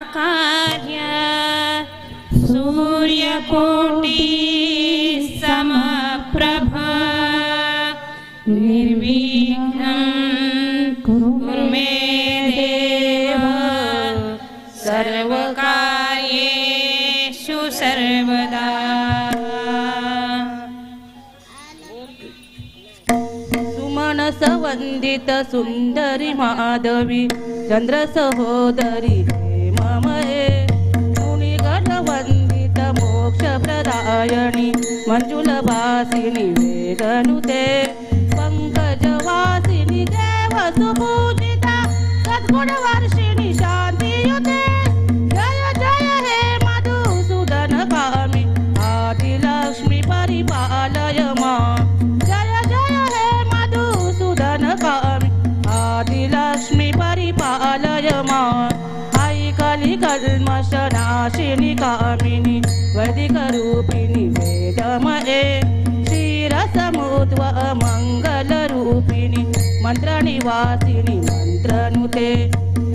कार्य सूर्यकोटि समप्रभ निर्विघ्नं कुरु मे देव सर्वकार्येषु सर्वदा। सुमनस वंदित सुंदरी माधवी चंद्र सहोदरी हेममये मुनिगण वंदित मोक्ष प्रदायिनी मंजुल वासिनी वेदनुते पंकज वासिनी देव सुपूजिता सद्गुण वर्षिणी शांतियुते जय जय हे मधुसूदन कामी आदिलक्ष्मी परिपालय मां जय जय हे मधुसूदन कामी आदिलक्ष्मी परिपालय मां आई कलि कल्मषनाशिनी कामिनी वैदिक रूपिणी वेदमये क्षीरसमुद्व मंगल रूपिणी मंत्र निवासिनी मंत्रनुते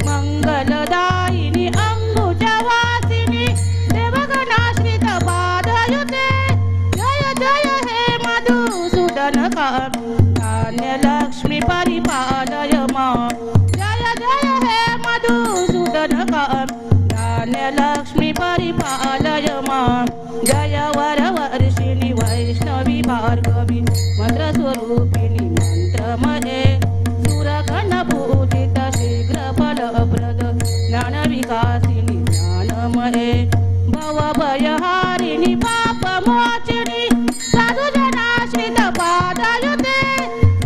मंगलदायिनी अंबुजवासिनी देवगणाश्रित पादयुते जय जय हे मधुसूदन कामी धान्यलक्ष्मी परिपालय मां जय जय हे मधुसूदन कामी धान्यलक्ष्मी परिपालय मां जय वरवर्षिणी वैष्णवी भार्गवी मंत्रस्वरूपिणी मंत्रमये सुरगण पूजित शीघ्र फलप्रद ज्ञानविकासिनी ज्ञानमये भवभयहारिणी पापमोचिनी साधुजनाश्रित पादयुते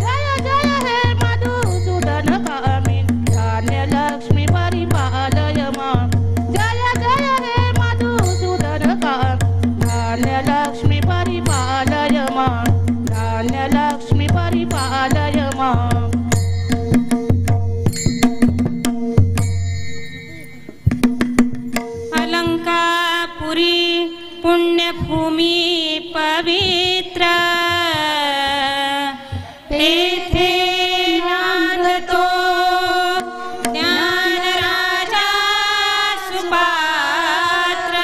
जय जय हे मधुसूदन कामी धान्यलक्ष्मी परिपालय मां जय जय हे मधुसूदन कामी धान्यलक्ष्मी परिपालय मां धान्यलक्ष्मी परिपालय मां। अलंकापुरी पुण्यभूमि पवित्र तेथे नांदतो ज्ञानराजा सुपात्र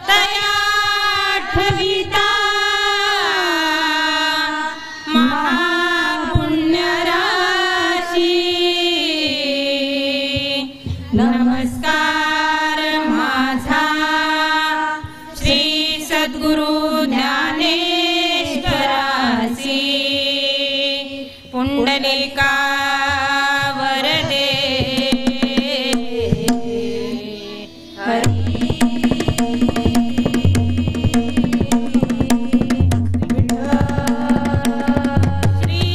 तया ठविता महापुण्यराशी नमस्कार माझा श्री सद्गुरु ज्ञानेश्वरासी पुंडलिका वरदे हरी श्री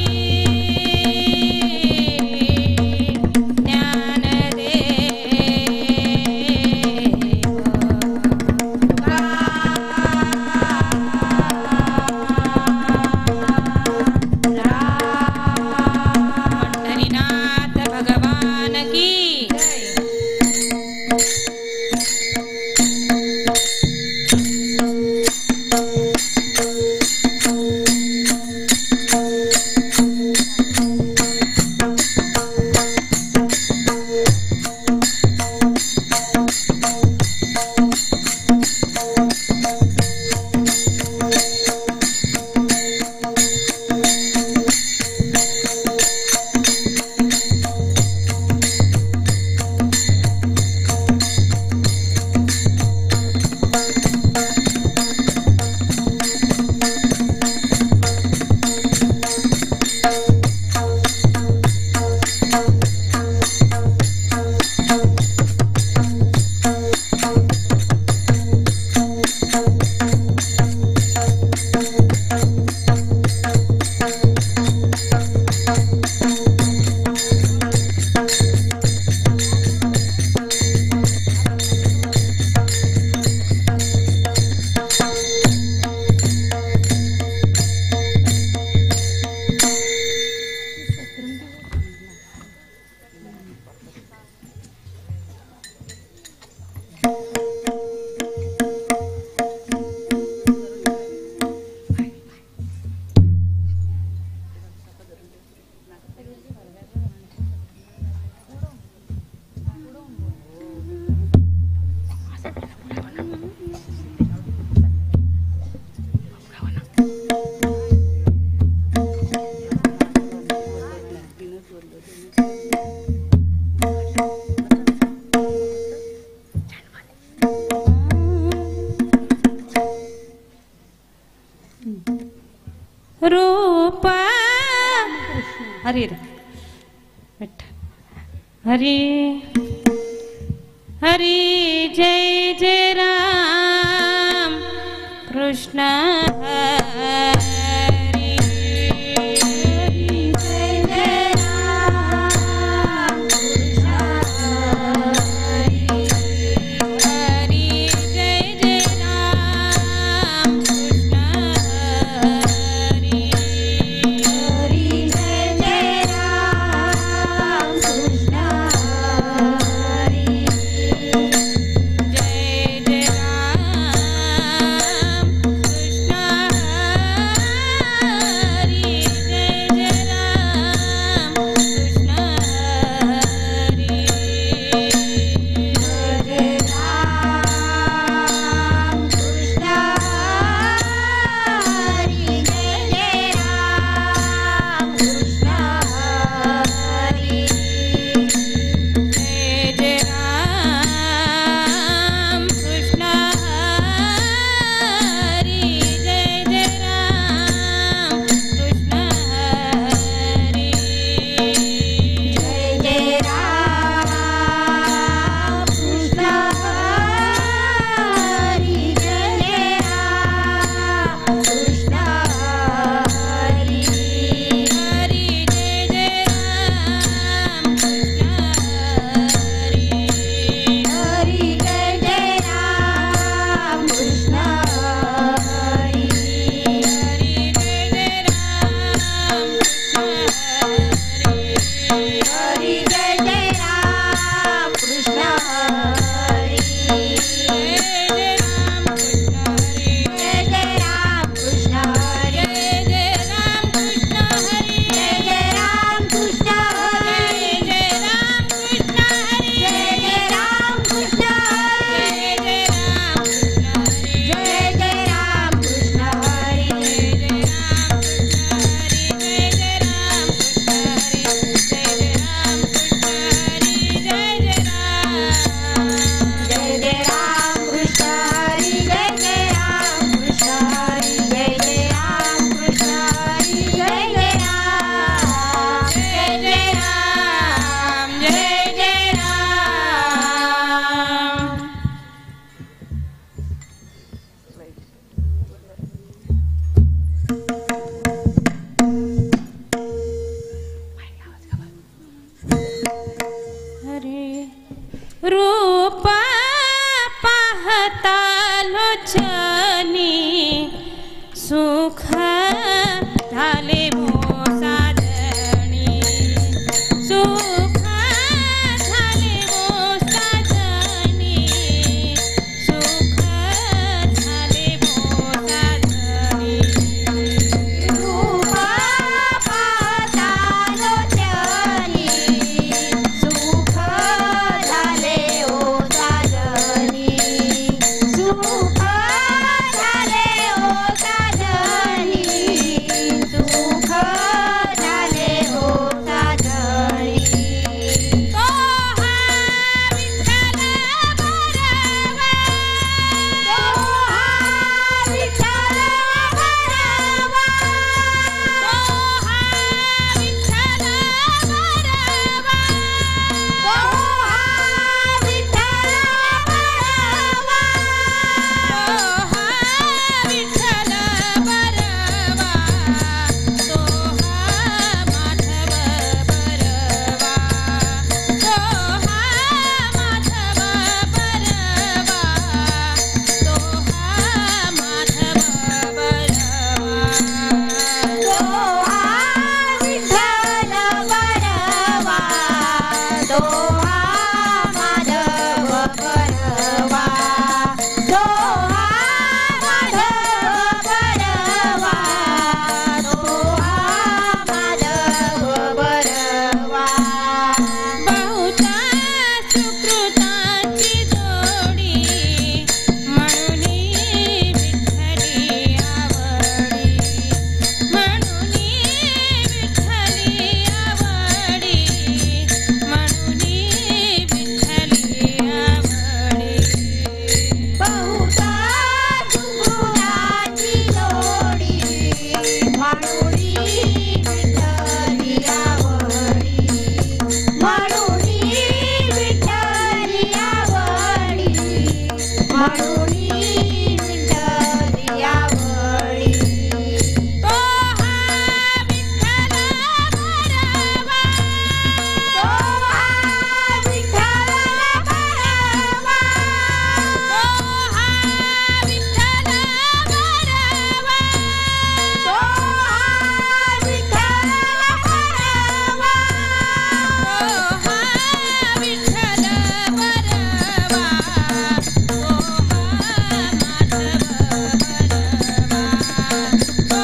ज्ञानदेव रूप हरी हरी हरी जय जय राम कृष्ण हरी जय जय राम कृष्ण हरी हरी जय जय राम कृष्ण हरी हरी जय जय राम कृष्ण हरी जय जय राम कृष्ण हरी जय जय राम कृष्ण हरी जय जय राम कृष्ण हरी जय जय राम कृष्ण हरी जय जय राम कृष्ण हरी जय जय राम कृष्ण हरी जय जय राम कृष्ण हरी जय जय राम कृष्ण हरी हरी जय जय राम कृष्ण हरी हरी जय जय राम कृष्ण हरी हरी जय जय राम कृष्ण हरी हरी जय जय राम कृष्ण हरी जय जय राम कृष्ण हरी जय जय राम कृष्ण हरी जय जय राम कृष्ण हरी जय जय राम कृष्ण हरी जय जय राम कृष्ण हरी जय जय राम कृष्ण हरी जय जय राम कृष्ण हरी जय जय राम कृष्ण हरी जय जय राम कृष्ण हरी जय जय राम कृष्ण हरी जय जय राम जय जय राम कृष्ण हरी जय जय राम कृष्ण हरी जय जय राम कृष्ण हरी जय जय राम जय जय राम जय जय राम हरे रूप पाहता लोचनी सुख झाले मो साजणी सुख झाले मो साजणी सुख झाले मो साजणी रूप पाहता लोचनी सुख झाले ओ साजणी म्हणूनी विठ्ठल यावळी तो हा विठ्ठल बरवा तो हा विठ्ठल बरवा तो हा विठ्ठल बरवा तो हा विठ्ठल बरवा तो हा विठ्ठल बरवा तो हा माधव बरवा तो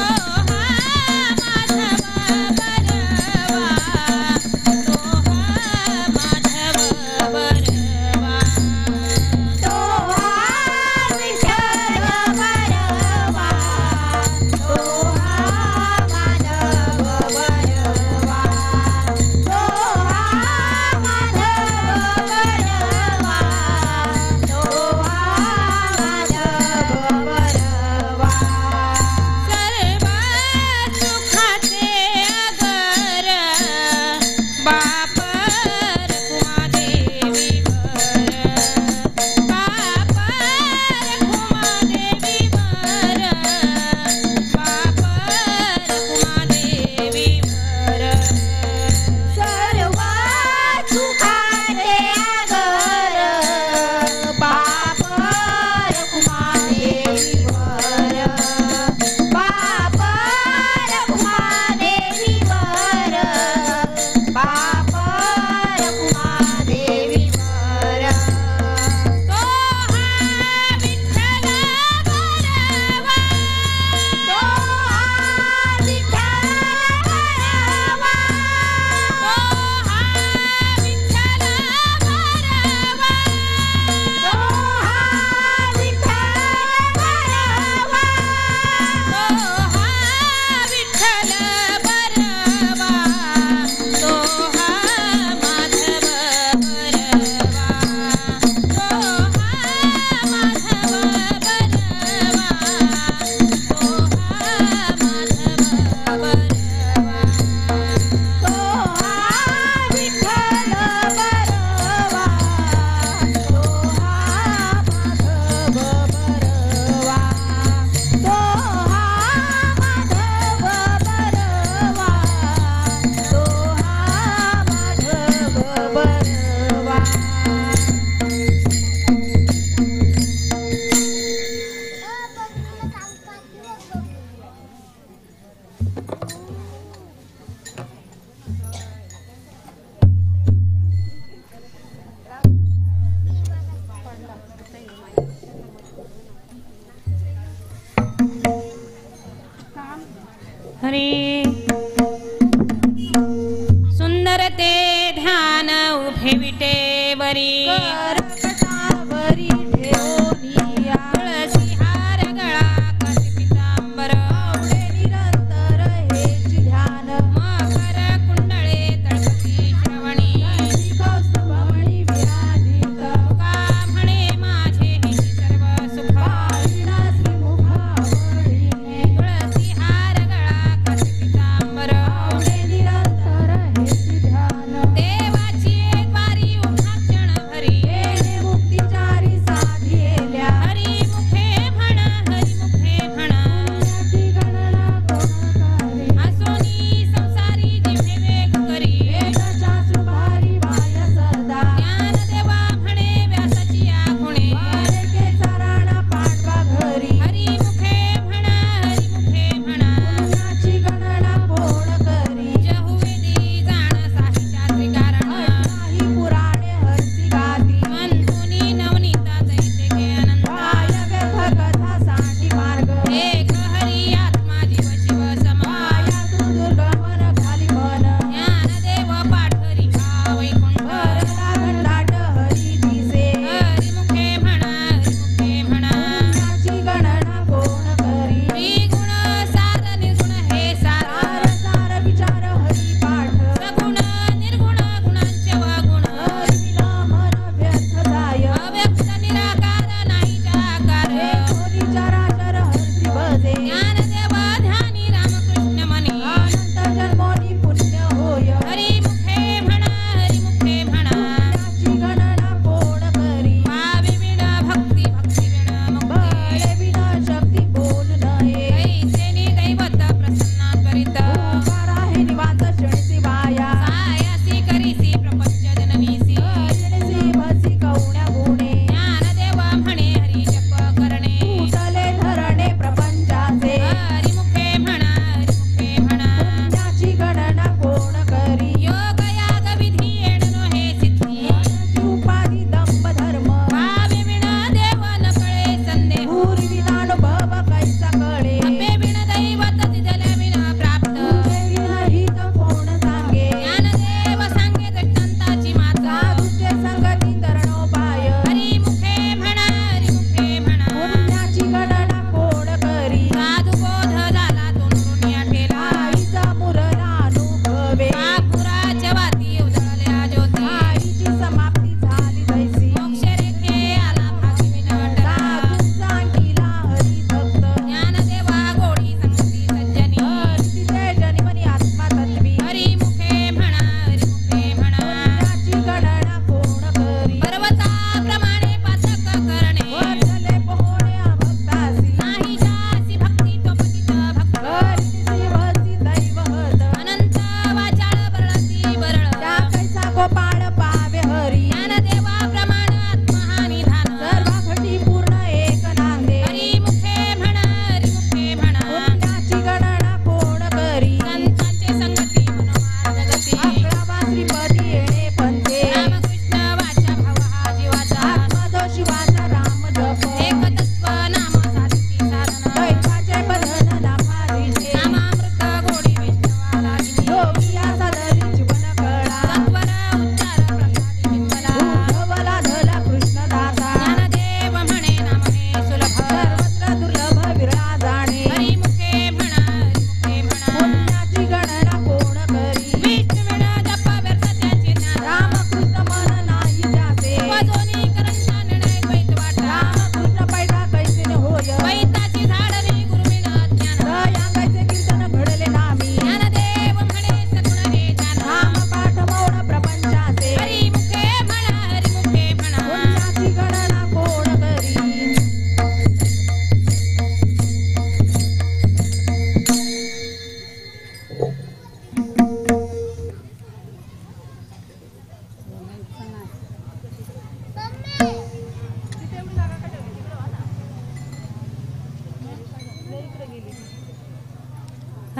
हा माधव बरवा तो हा माधव बरवा तो हा विठ्ठल बरवा तो हा माधव बरवा तो हा माधव बरवा तो हा माधव बरवा सर्व सुखाचे अगर बापर कुमादेवीवर बापर कुमादेवीवर बापर कुमादेवीवर सर्व सुखाचे अगर बापर कुमादेवीवर बापर कुमादेवीवर बापर कुमादेवीवर तो हा विठ्ठल बरवा तो हा विठ्ठल बरवा तो हा विठ्ठल बरवा तो हा विठ्ठल बरवा तो हा विठ्ठल बरवा तो हा माधव बरवा तो हा माधव बरवा तो हा माधव बरवा तो हा विठ्ठल बरवा तो हा माधव बरवा तो हा माधव बरवा तो हा माधव बरवा हरी सुंदर ते ध्यान उभे विटेवरी करकटावरी ठेवनिया तुळसी हार गळा काशी पितांबर आवडे निरंतर हेच ध्यान मकर कुंडळे तळपती श्रवणी कौस्तुभमणी विराजित का म्हणे माझे हे सर्व सुख विलासी मुखावळीने तुळसी हार गळा काशी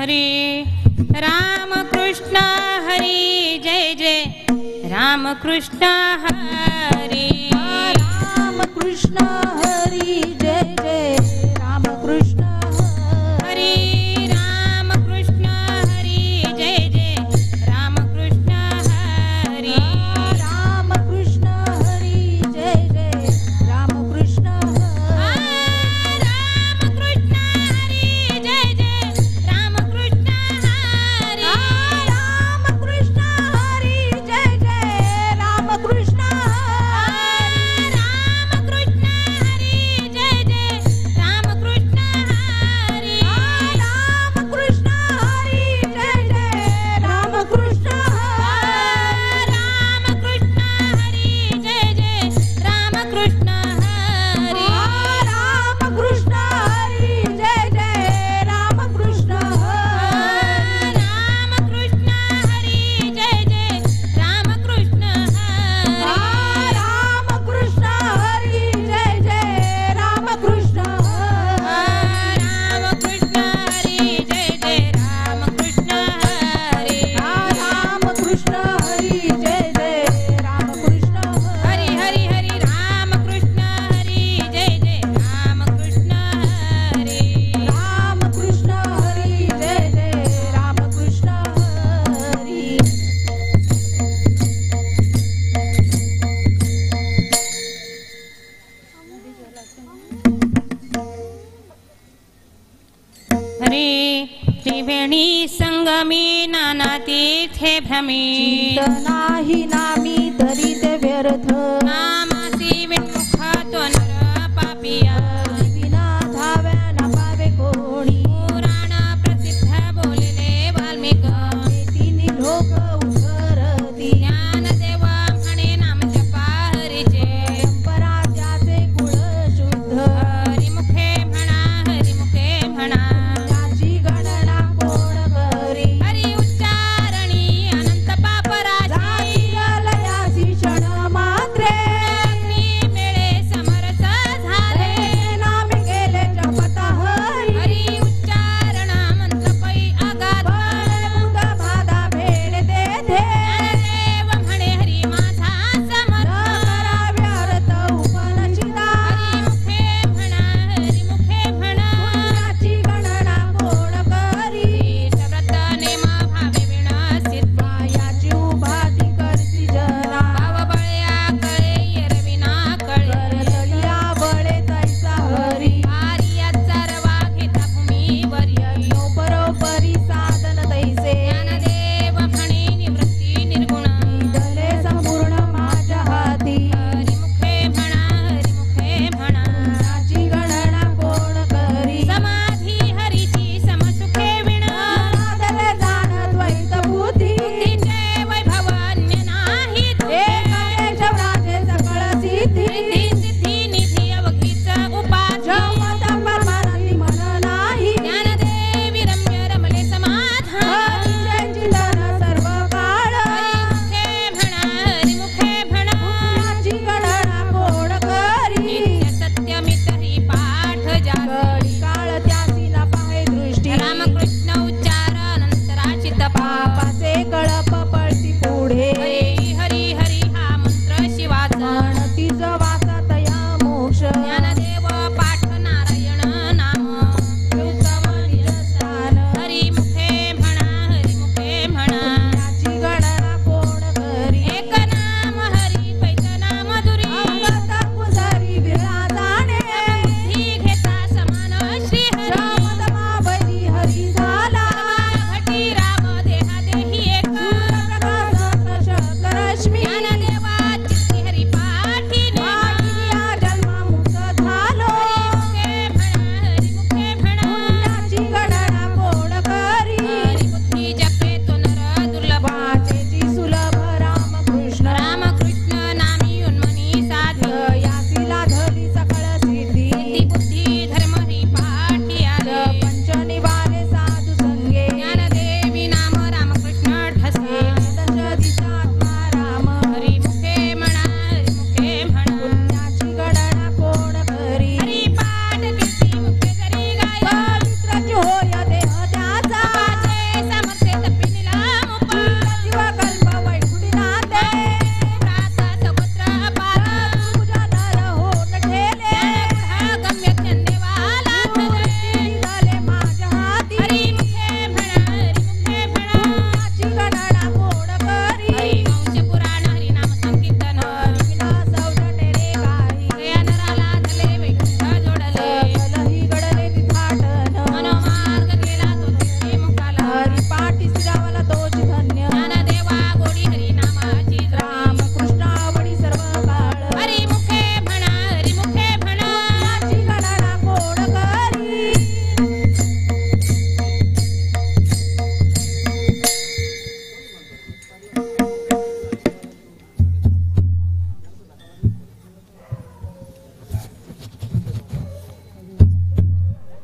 हरे राम कृष्ण हरी जय जय राम कृष्ण हरी राम कृष्ण हरी जय जय राम कृष्ण हरी राम कृष्ण हरी जय जय राम कृष्ण हरी राम कृष्ण हरी जय जय राम कृष्ण राम कृष्ण हरी जय जय राम कृष्ण हरी राम कृष्ण हरी जय जय राम कृष्ण राम कृष्ण हरी जय जय राम कृष्ण हरी राम कृष्ण हरी जय जय राम कृष्ण राम कृष्ण हरी जय जय राम कृष्ण हरी राम कृष्ण हरी जय जय राम कृष्ण राम कृष्ण हरी जय जय राम कृष्ण हरी राम कृष्ण हरी जय जय राम कृष्ण राम कृष्ण हरी जय जय राम कृष्ण हरी राम कृष्ण हरी जय जय राम कृष्ण हरी हरी हरी राम कृष्ण हरी जय जय राम कृष्ण हरी राम कृष्ण हरी जय जय राम कृष्ण हरी हरे त्रिवेणी संगमी नाना तीर्थे भ्रमी नाही नामी तरी ते व्यर्थ नामासी विन्मुख तो नर पापिया विना धाव्या न पावे कोणी पुराण प्रसिद्ध बोलले वाल्मिक तिन्ही लोक उतरती ज्ञानदेव म्हणे नाम जपा हरीचे परात्याचे कुळ शुद्ध हरिमुखे म्हणा त्याची गणना कोण करी हरी उच्चारणी अनंत पापराशी लयाची क्षण मात्रे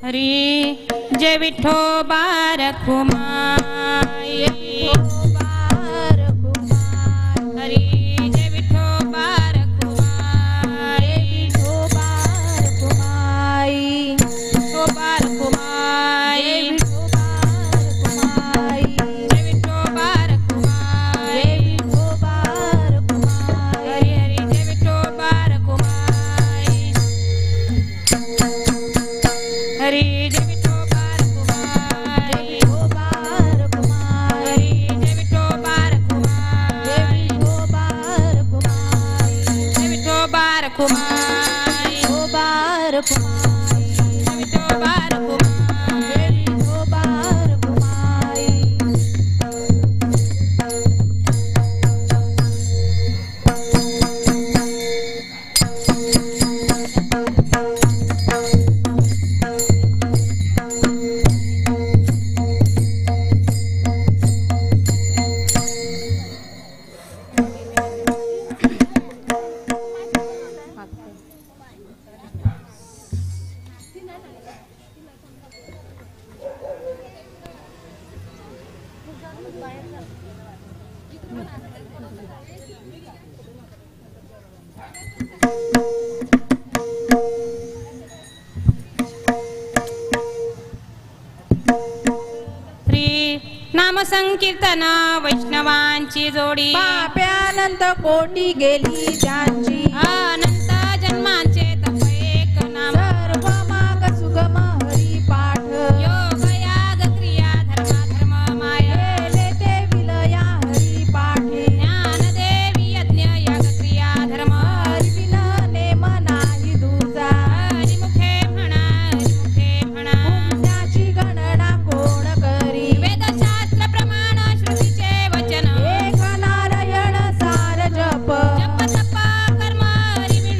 हरी जय विठोबा रखुमाई हरी जय विठोबा रखुमाई विठोबा रखुमाई जय विठोबा रखुमाई हरी हरी जय विठोबा रखुमाई हरी जय विठोबा रखुमाई हरी जय विठोबा रखुमाई जय विठोबा रखुमाई जय विठोबा रखुमाई नाम संकीर्तन वैष्णवांची जोडी पाप्यानंत कोटी गेली ज्यांची अनंत जन्मांचे तप एक नाम सर्व माग सुगम हरी पाठ योग याग क्रिया धर्म माया केले ते विलया हरी पाठे ज्ञान देवी यज्ञ याग क्रिया धर्म हरिविन नेम नाही दूजा हरिमुखे म्हणा पुण्याची गणना कोण करी वेदशास्त्र प्रमाण श्रुतीचे वचन एक नारायण सार जप जप तप कर्म हरिविन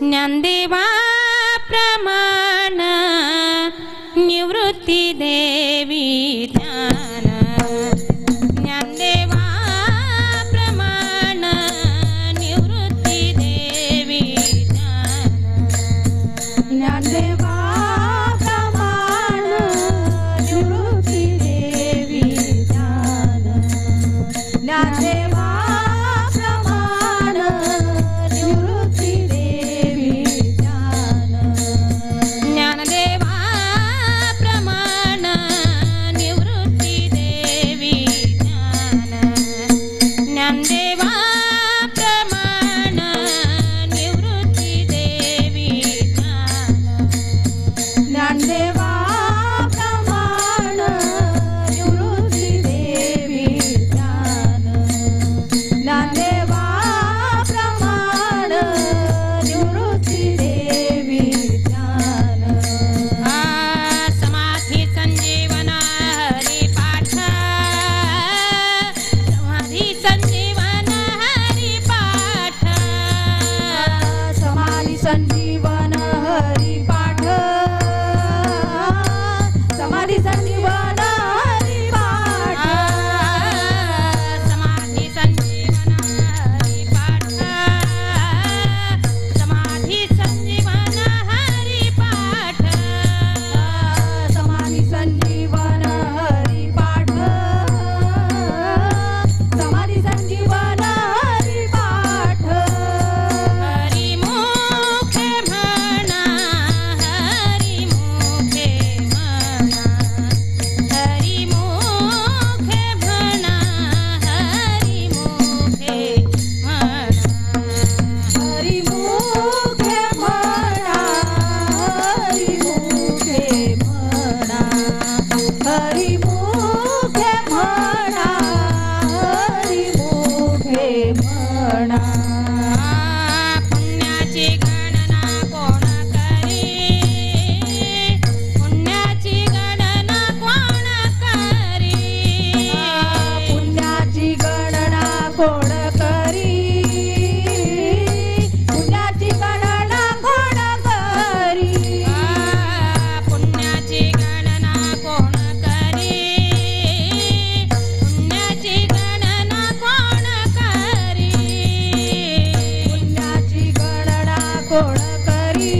ज्ञानदेवा प्रमाण निवृत्ती देवी ज्ञान ज्ञानदेवा प्रमाण निवृत्ती देवी ज्ञान ज्ञानदेवा प्रमाण निवृत्ती देवी ज्ञान ज्ञानदेवा प्रमाण निवृत्ती देवी ज्ञान ज्ञानदेवा प्रमाण निवृत्ती देवी ज्ञान ज्ञानदेवा प्रमाण निवृत्ती देवी ज्ञान ज्ञानदेवा प्रमाण निवृत्ती देवी ज्ञान ज्ञानदेवा प्रमाण निवृत्ती देवी ज्ञान समाधी संजीवन हरिपाठ समाधी संजीवन हरिपाठ समाधी संजीवन हरिपाठ समाधी संजीवन हरिपाठ समाधी संजीवन हरिपाठ समाधी संजीवन हरिपाठ समाधी संजीवन हरिपाठ समाधी संजीवन हरिपाठ हरिमुखे म्हणा हरिमुखे म्हणा हरिमुखे म्हणा हरिमुखे म्हणा हरिमुखे म्हणा हरिमुखे म्हणा हरिमुखे म्हणा हरिमुखे म्हणा पुण्याची गणना कोण करी पुण्याची गणना कोण करी पुण्याची गणना कोण करी पुण्याची गणना कोण करी पुण्याची गणना कोण करी पुण्याची गणना कोण करी पुण्याची गणना कोण करी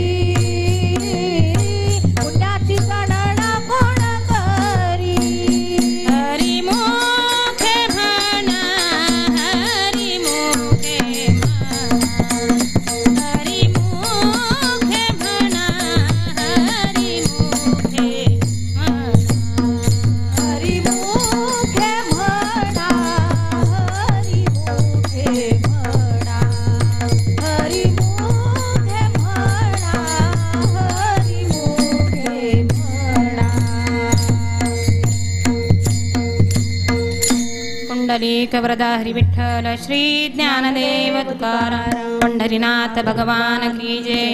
पुण्याची गणना कोण करी हरिमुखे म्हणा हरिमुखे म्हणा हरिमुखे म्हणा हरिमुखे म्हणा हरिमुखे म्हणा हरिमुखे म्हणा हरिमुखे म्हणा हरिमुखे म्हणा पुंडलीक वरदा हरि विठ्ठल श्री ज्ञानदेव तुकाराम पंढरीनाथ भगवान की जय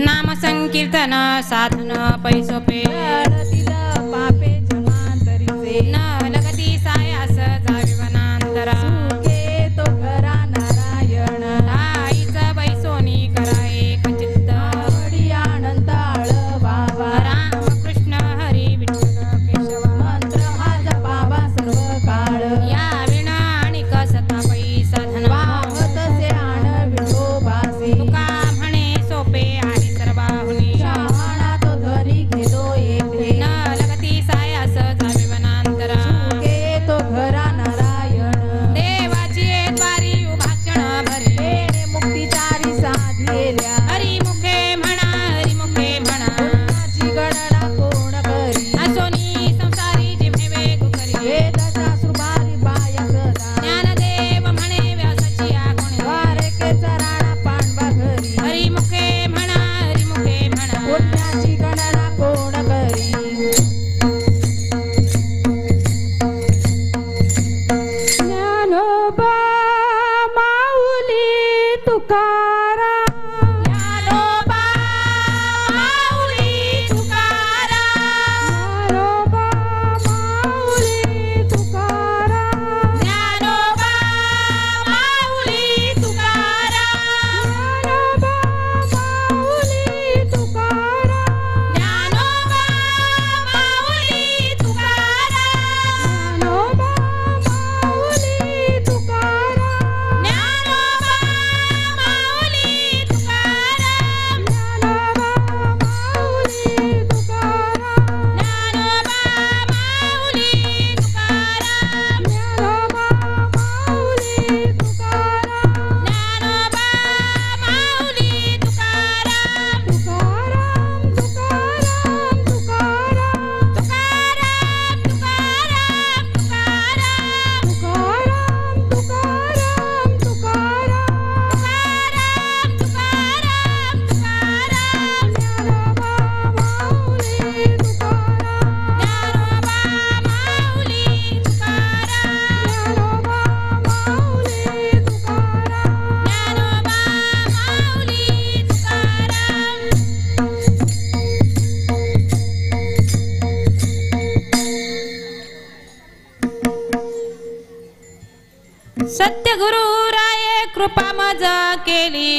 नाम संकीर्तन साधन पैसोपे अडतील पापे जन्मांतरीचे न लगती सायास जावी वनांतरा सुखे तो घरा नारायण आईचा बैसोनी करा एक चित्त आवडी आनंदाळ बाबा राम कृष्ण हरी विठ्ठल केशव मंत्र हा जपावा सर्व काळ या विणा आणि कसता पै साधन वाहत से आण विठोबासी तुका म्हणे सोपे आहे सर्वाहुनी शहाणा तो धनी घेतो येथे न कृपा मज केली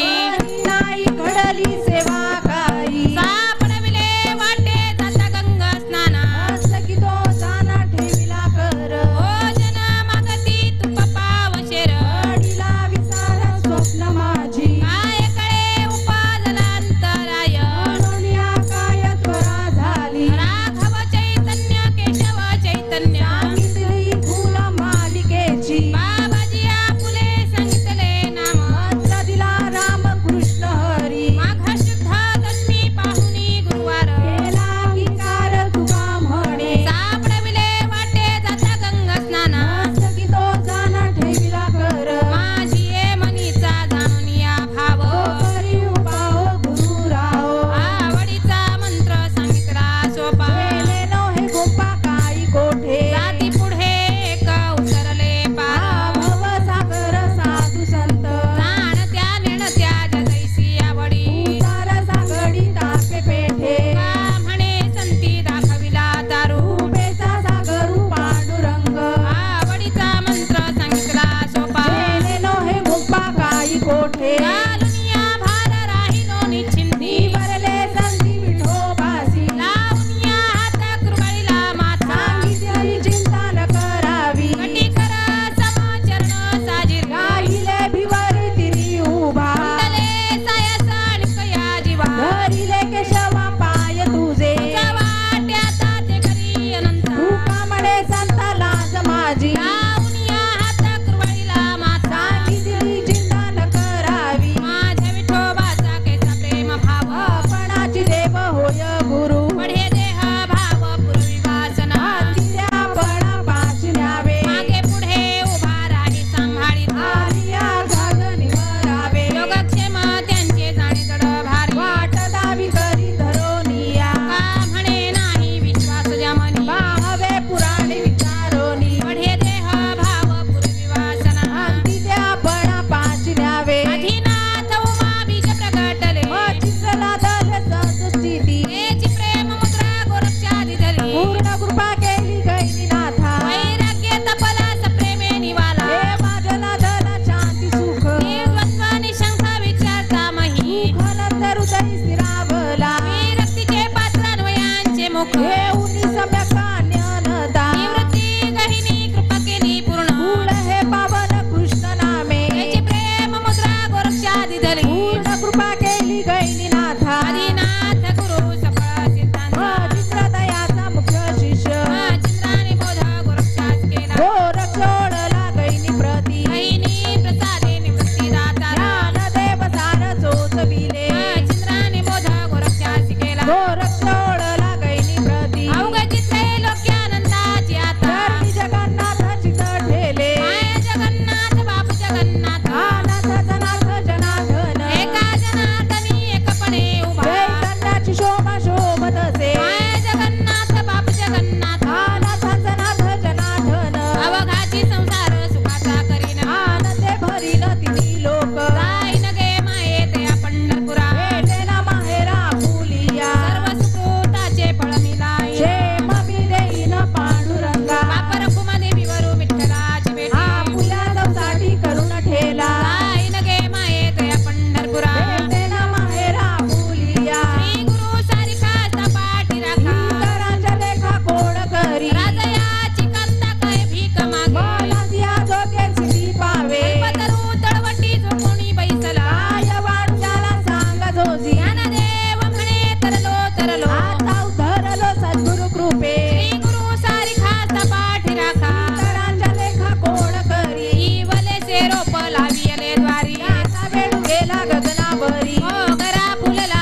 नाही घडली सेवा काही सापडविले वाटे जाता गंगा स्नाना सखी तो जाना ठेविला कर भोजन मागती तुप पावशेर अडीला विचार स्वप्न माझी काय कळे उपाजलांतराय म्हणून या काय त्वरा झाली राघव चैतन्य केशव चैतन्य सांगितली फुल मालिकेची बाबाजी आपुले सांगितले नाम मंत्र दिला राम कृष्ण हरी माघ शुद्ध दशमी पाहुणी गुरुवार केला अंगीकार तुका म्हणे सापडविले वाटे जाता गंगा स्नाना सखी तो जाना ठेविला कर माझी ये मनीचा जाणून या भाव करी उपाव गुरु राव आवडीचा मंत्र सांगितला सोपा केले नव्हे गोपा काही कोठे जाती पुढे एक उतरले पार भवसागर साधू संत जाणत्या नेणत्या जैसी आवडी उतार सागडी तापे पेठे का म्हणे संती दाखविला दारू उपेचा सागरू पांडुरंग आवडीचा मंत्र सांगितला सोपा केले नव्हे गोपा काही कोठे घालूनिया भार राहिलो निश्चिंती भरले संती विठोबासी लावूनिया हात कृपाळीला माथा सांगितली चिंता न करावी कटी करा समाचरण साजीर राहिले भिवारी तिरी उभा कुंडले सायस आणि कया जीवा धरिले केशवा पाय तुझे वाट्याचा ते करी अनंत तुका म्हणे संत लाज माझी लावूनिया हात कृपाळीला माथा सांगितली चिंता न करावी माझ्या विठोबाचा कैसा प्रेम भाव आपणाची देव होय गुरु पढे देह भाव पूर्वी वासना तिच्या पणा पाच न्यावे मागे पुढे उभा राही सांभाळीत आलिया घागणी भरावे योगक्षेम त्यांचे जाणे जड भारी वाट दावी करी धरोनिया का म्हणे नाही विश्वास जमनी पाहावे पुराणे विचारोनी पढे देह भाव पूर्वी वासना तिच्या पणा पाच न्यावे अधिनाथ उमा बीज प्रगटले चित्रला दल सदस्थिती हेची प्रेम मुद्रा गोरक्षादी धरली पूर्ण कृपा केली गैनीनाथा वैराग्य तपला सप्रेमे निवाला हे माझला दल शांती सुख निर्वस्व निशंक विचारता मही खनंतर हृदय स्थिरावला विरक्तीचे पात्र अन्वयांचे मुख हे उनी सम्यक ज्ञानदा निवृत्ती गहिनी कृपा केली पूर्ण फूल हे पावन कृष्ण नामे याची प्रेम मुद्रा गोरक्षादी धरली पूर्ण कृपा केली गैनीनाथा आदिनाथ गुरु सफळ सिद्धांत चित्रदयाचा मुख्य शिष्य चित्राने बोध गोरक्षास केला गोरक्ष ओढला गैनी प्रती गहिनी प्रसादे निवृत्ती दातारा ज्ञानदेव सार चोचविले चित्राने बोध गोरक्षास केला गोरक्ष ओढला गैनी प्रती अवघ चित्ते लोक्यानंदाची आता चरणी जगन्नाथ चित ठेले माय जगन्नाथ बाप जगन्नाथ नाथ जनाथ जनार्दन एका जनार्दनी एकपणे उभा चैतन्याची शोभा शोभतसे माय जगन्नाथ बाप जगन्नाथ नाथ जनाथ जनार्दन अवघाची संसार सुखाचा करीन आनंदे भरील तिन्ही लोक जाईन गे मायेत या पंढरपुरा भेटेना माहेरा फुलिया सर्व सुकृताचे फळ मिळाई क्षेम मी देईन पांडुरंगा बाप रखुमाने विवरू विठ्ठलाची भेटी आपुल्या चौसाठी करून ठेला जाईन गे मायेत या पंढरपुरा भेटेना माहेरा फुलिया श्री गुरु सारिकाचा पाठी राखा इतरांच्या लेखा कोण करी राजयाची कांता काय भीक मागे मनासिया जोगे सिद्धी पावे पतरू तळवटी जो कोणी बैसला काय वाटच्याला सांग जोजी ज्ञानदेव म्हणे तरलो तरलो आता उधरलो सद्गुरु कृपे श्री गुरु सारिकाचा पाठी राखा इतरांच्या लेखा कोण करी इवलेचे रोप लावियले द्वारी आता वेळू गेला गगनावरी मोगरा फुलला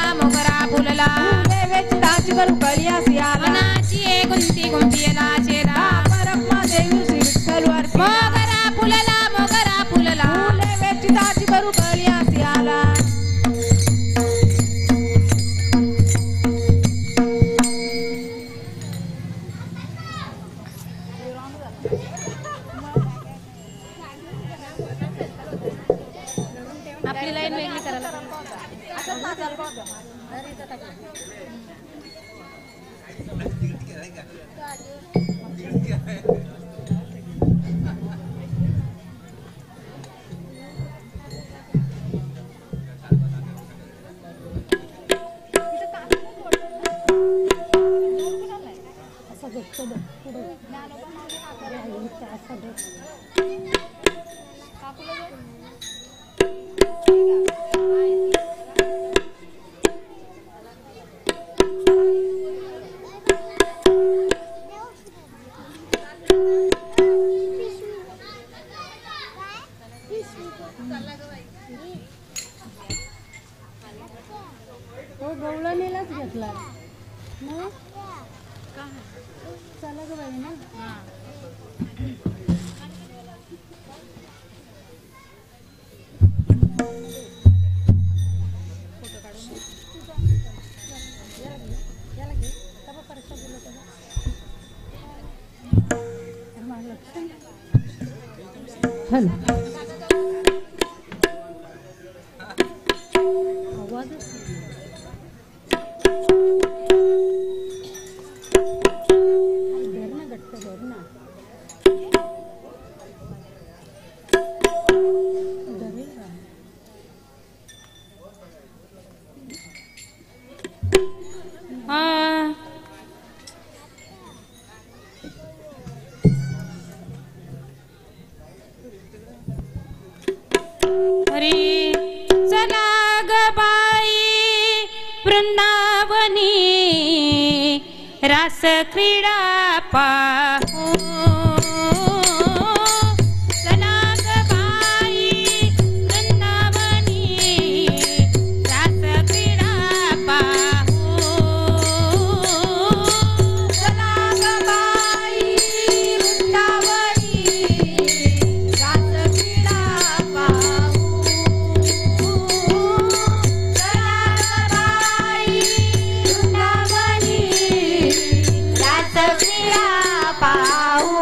फुले वेचिताची बरू कळियासी आला मनाची ए गुंती गुंतीला चेला परमा देवी श्री विठ्ठल वरती मोगरा फुलला फुले वेचिताची बरू कळियासी आला आपली लाईन वेगळी करायला तो गवळणीलाच घेतला ना चला ग बाई ना रास क्रीडा पाहू चला ग बाई वृंदावनी रास क्रीडा पाहू चला ग बाई वृंदावनी रास क्रीडा पाहू चला ग बाई वृंदावनी रास क्रीडा पाहू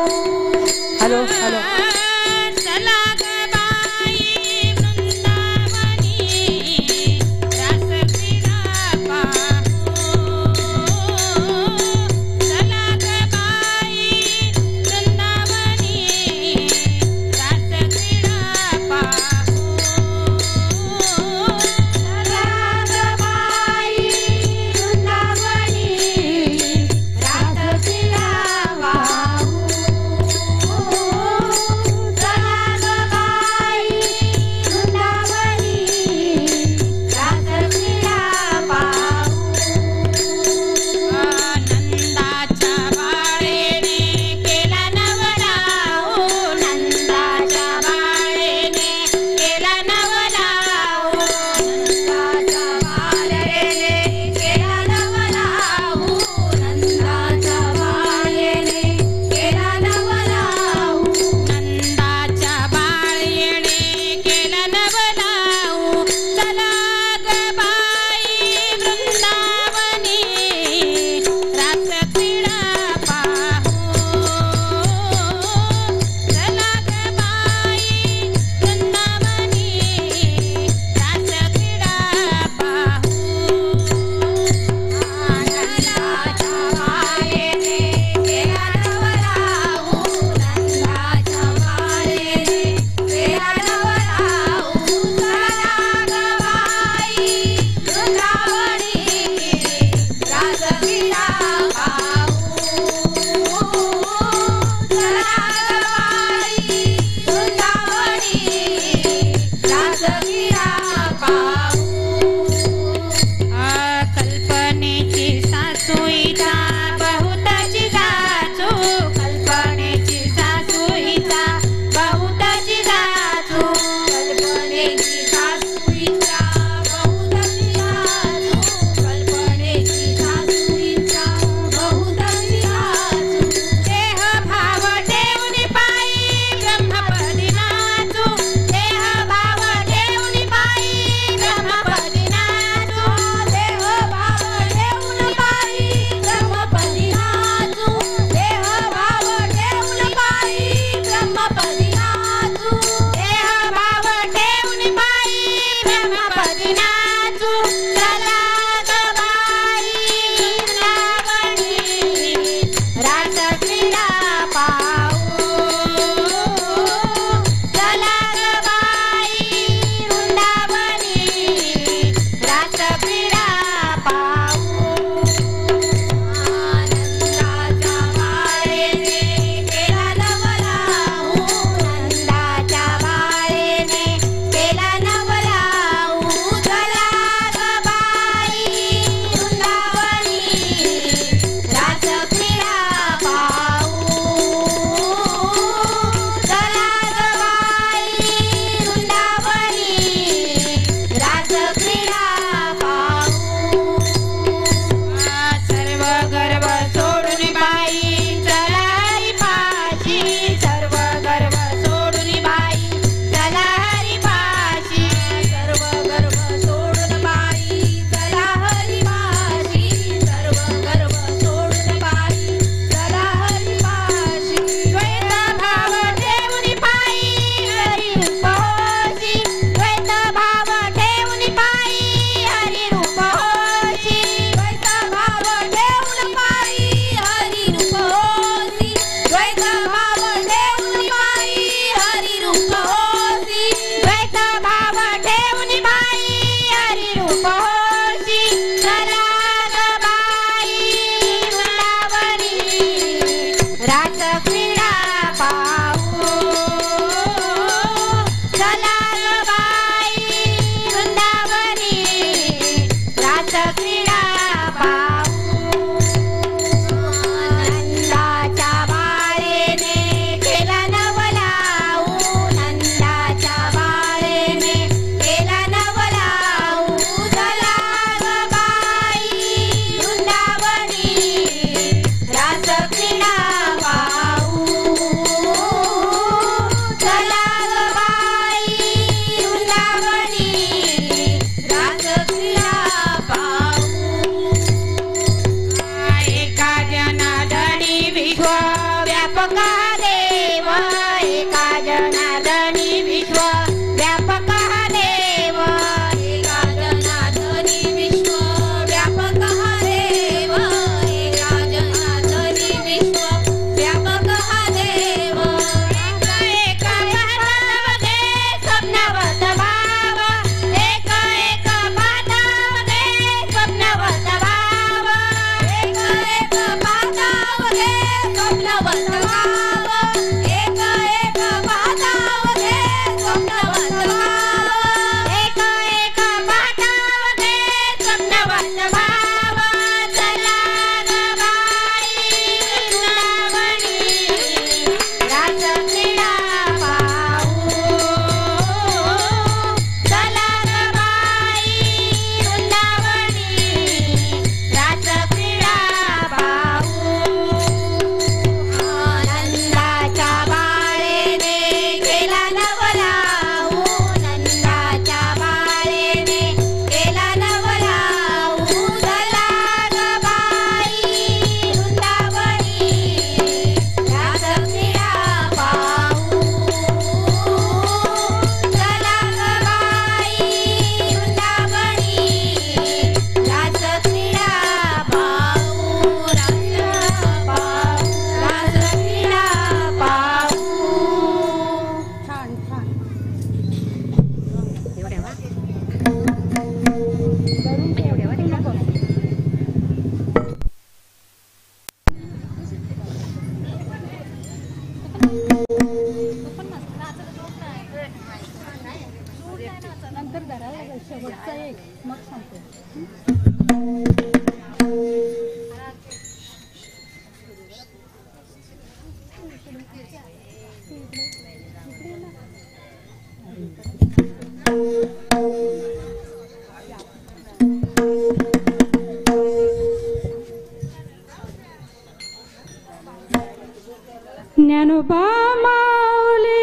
ज्ञानोबा माऊली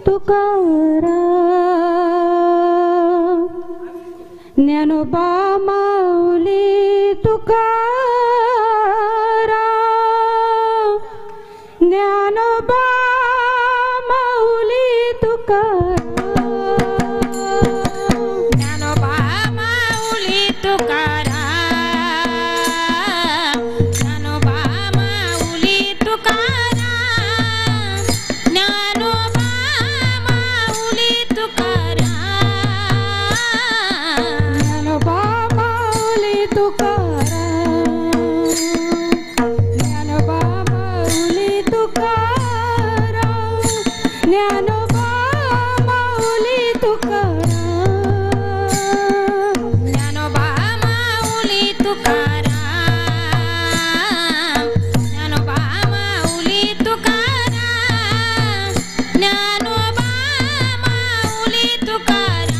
तुकाराम ज्ञानोबा माऊली तुकाराम ज्ञानोबा माऊली तुकाराम ज्ञानोबा माऊली तुकाराम ज्ञानोबा माऊली तुकाराम ज्ञानोबा माऊली तुकाराम ज्ञानोबा माऊली तुकाराम ज्ञानोबा माऊली तुकाराम ज्ञानोबा माऊली तुकाराम ज्ञानोबा माऊली तुकाराम ज्ञानोबा माऊली तुकाराम ज्ञानोबा माऊली तुकाराम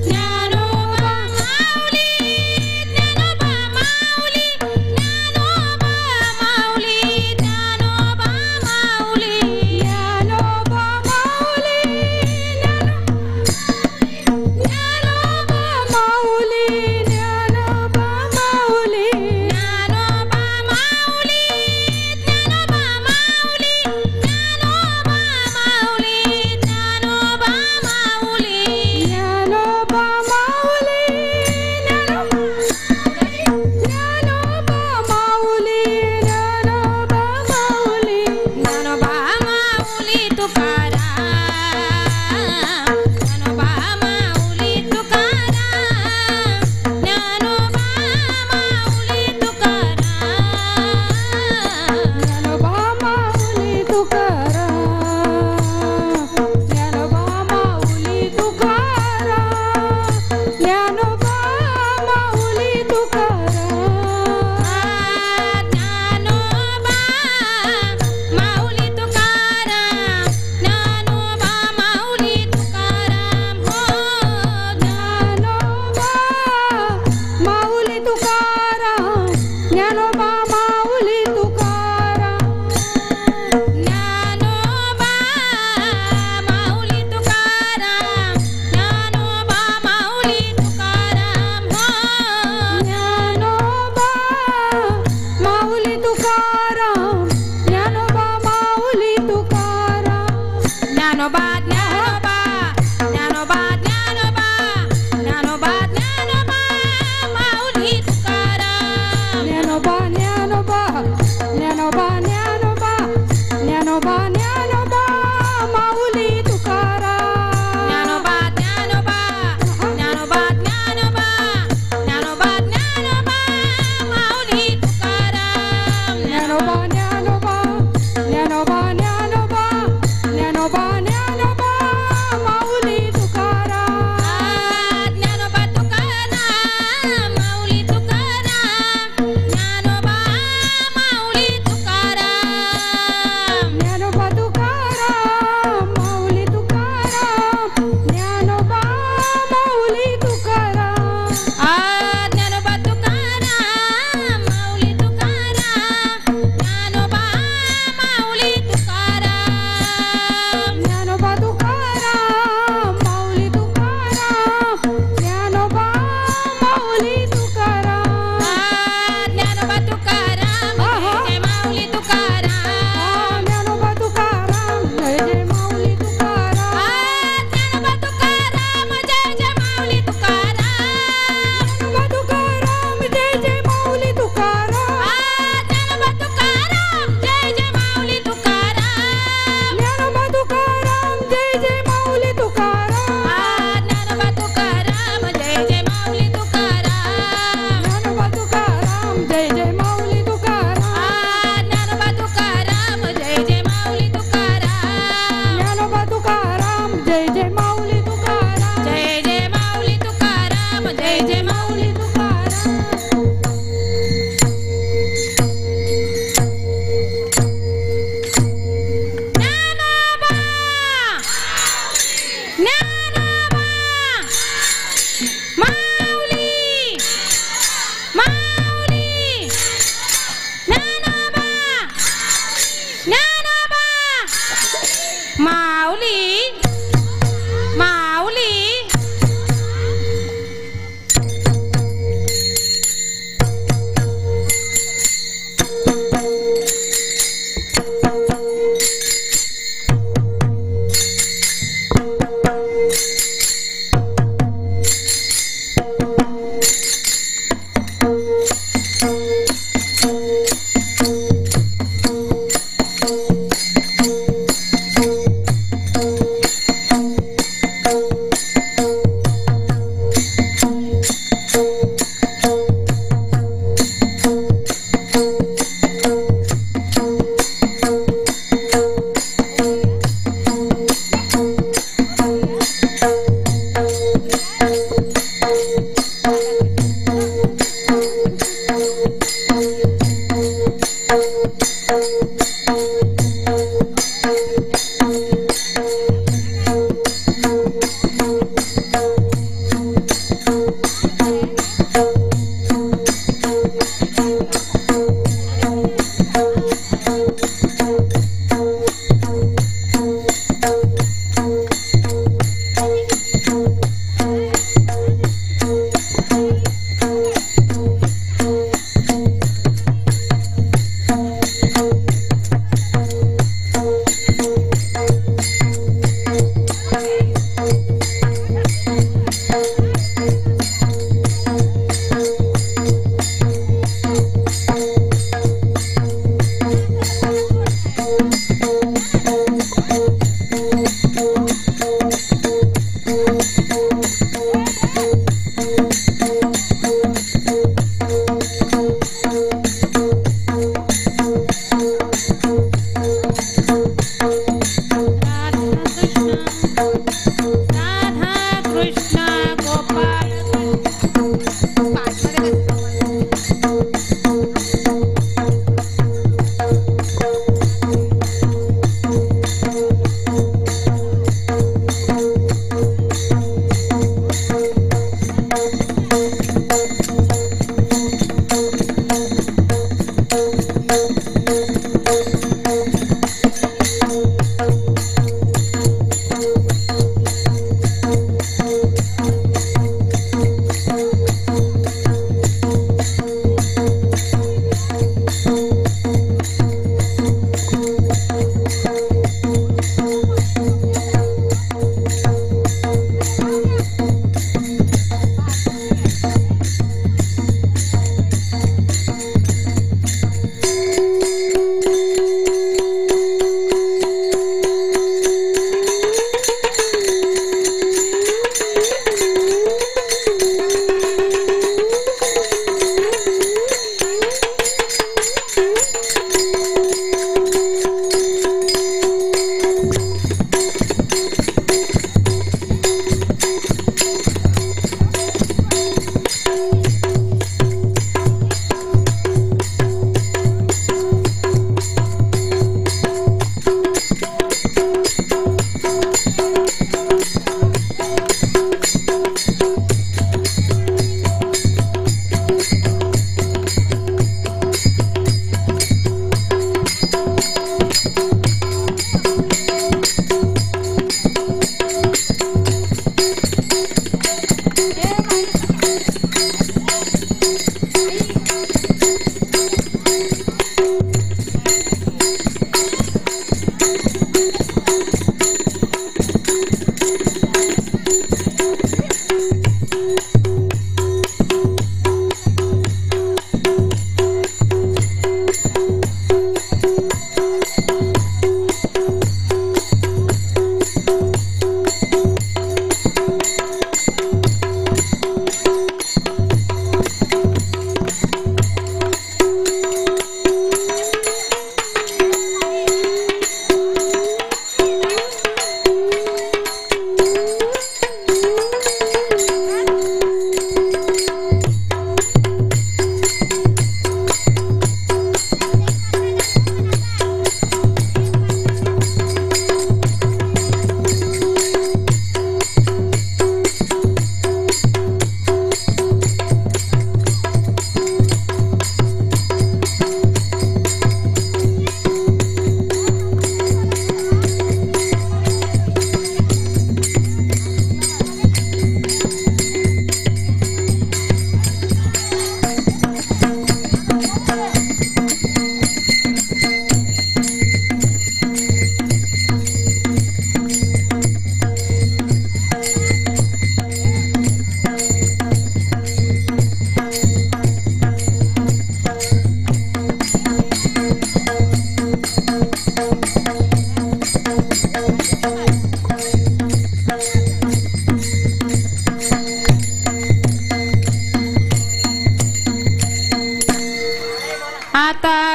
ज्ञानोबा माऊली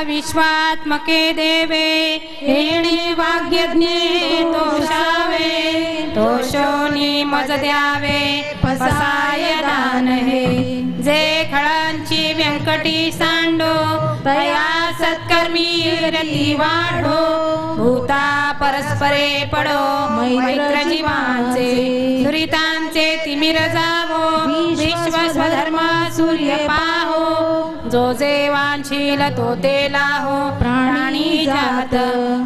विश्वात्मके देवे हेणे वाग्यज्ञे तोषावे तोषोनी मज द्यावे फसाय दान हे जे खळांची व्यंकटी सांडो तया सत्कर्मी रती वाढो भूता परस्परे पडो मैत्र जीवांचे दुरितांचे तिमिर जावो विश्व स्वधर्म सूर्य पाहो जो जे वांछील तो ते लाहो प्राणी जात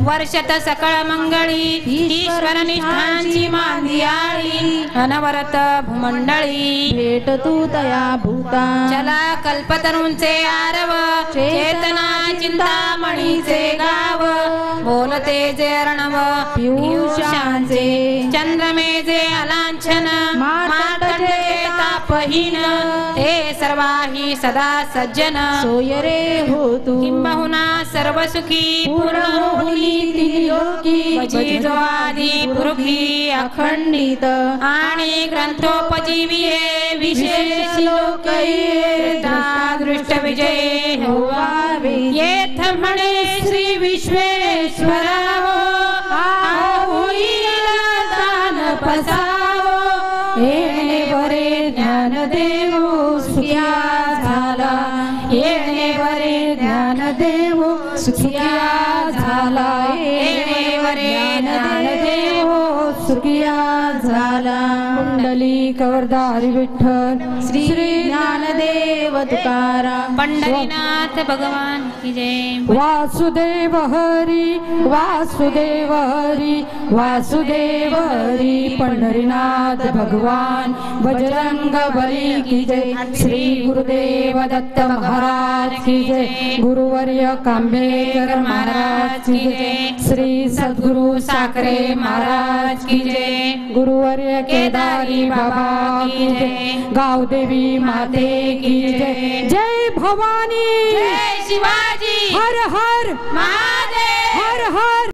वर्षत सकळ मंगळी ईश्वर निष्ठांची मांदियाळी अनवरत भूमंडळी भेट तू तया भूता चला कल्पतरूंचे आरव चेतना चिंतामणीचे गाव बोलते जे अर्णव पियुषांचे चंद्रमेजे अलांछन मातंडे तापहीन ते सर्वाही सदा सज्जन सोय रे हो तू किंबहुना सर्व सुखी पूर्ण होली त्रिलोकी भजी जो आदि पुरुषी अखंडित आणि ग्रंथोपजीविये विशेष लोकये दृष्ट विजय होवावे येथ म्हणे श्री विश्वेश्वरावो होईल दान पसावो येणे बरे ज्ञान देवो सुखिया झाला येणे बरे ज्ञान देवो सुखिया झाला येणे बरे ज्ञान देवो सुखिया झाला कुंडली कवरदारी विठ्ठल श्री ज्ञानदेव तुकाराम पंढरीनाथ भगवान की जय वासुदेव हरी वासुदेव हरी वासुदेव हरी पंढरीनाथ भगवान बजरंग बली की जय श्री गुरुदेव दत्त महाराज की जय गुरुवर्य कांबेकर महाराज की जय श्री सद्गुरु साखरे महाराज की जय गुरुवर्य केदारी बाबा की जय गावदेवी माते की जय जय भवानी जय शिवाजी हर हर महादेव हर हर